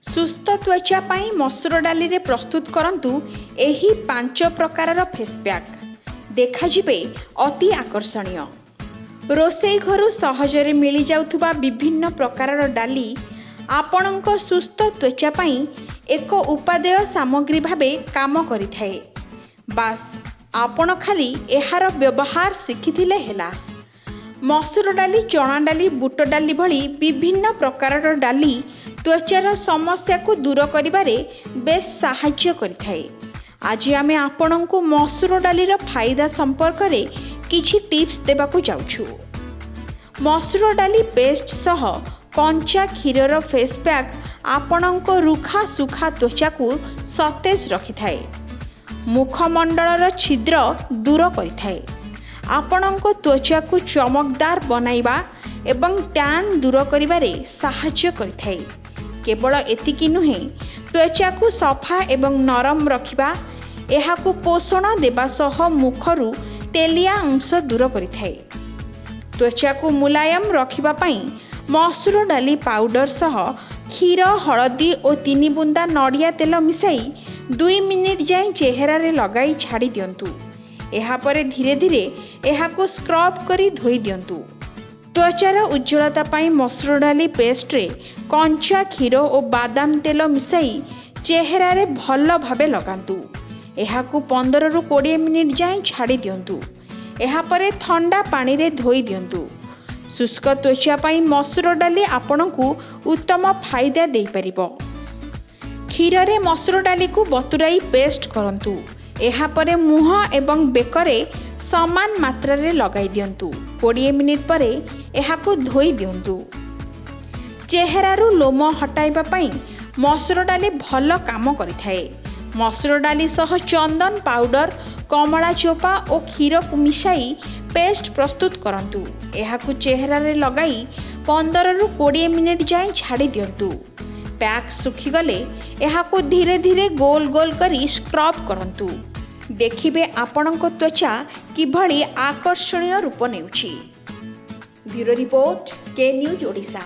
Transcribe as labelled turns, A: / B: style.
A: सुस्थ त्वचा पाई मसूर डाली रे प्रस्तुत करंतु एही 5 प्रकारर फेस पैक देखाजिबे अति आकर्षणीय। रोसई घरु सहजरे मिली जाउथुबा विभिन्न प्रकारर डाली आपणक सुस्थ त्वचा पाई एक उपादेय सामग्री भाबे काम करिथाए। बास आपण खाली एहार व्यवहार शिखिथिले हेला। मसूर डाली, चना डाली, बुट डाली भली विभिन्न प्रकारर डाली त्वचार समस्या को दूर करिबारे बेस साहाय्य करिथाए। आज आमे आपणको मसूर डालीर फायदा संपर्क रे किछि टिप्स देबाकू जाउछु। मसूर डाली पेस्ट सह कंचा क्षीरर फेस पैक आपणको रुखा सुखा त्वचा को सतेज रखिथाए। मुखमंडलर छिद्र दूर करिथाए। आपणको त्वचा को चमकदार बनाइबा एवं टैन दूर करिबारे साहाय्य करिथाए। केवल एतिकी नुहे, त्वचा को सफा एवं नरम रखिबा, एहाकू पोषण देबा सह मुखरू तेलिया अंश दूर करिथाए। त्वचा को मुलायम रखिबा पई मसूर डाली पाउडर सह क्षीर, हळदी और 3 बुंदा नड़िया तेल मिसाई 2 मिनिट जाए चेहरा रे लगाई छाड़ी दियंतु। एहा परे धीरे धीरे एहाकू स्क्रब करी धोई दियंतु। त्वचार उज्ज्वलता पाई मसूर डाली पेस्ट रे कंचा क्षीर और बादाम तेल मिसाई चेहरा रे भल भाबे लगांतु। एहाकू 15 रु 20 मिनिट जाए छाड़ी दियंतु। एहा परे ठंडा पानी रे धोई दियंतु। शुष्क त्वचा पाई मसूर डाली आपणकू उत्तम फायदा दे परिबो। क्षीर रे मसूर डाली को बतुराई पेस्ट करंतु। एहा परे मुह एवं बेकरे समान मात्रा रे लगाई दियंतु। 20 मिनिट परे एहाकू धोई दियंतु। चेहरारू लोम हटाइबा पई मसूर डाली भल काम करिथाए। मसूर डाली सह चंदन पाउडर, कमला चोपा और क्षीर को मिसाई पेस्ट प्रस्तुत करंतु। एहाकू चेहरा रे लगाई 15 रु 20 मिनिट जाए छाड़ी दियंतु। पैक सुखी गले एहाकू धीरे धीरे गोल गोल करी स्क्रब करंतु। देखिबे आपणको त्वचा किभली आकर्षणीय रूप नेउछि। ब्यूरो रिपोर्ट, के न्यूज ओडिशा।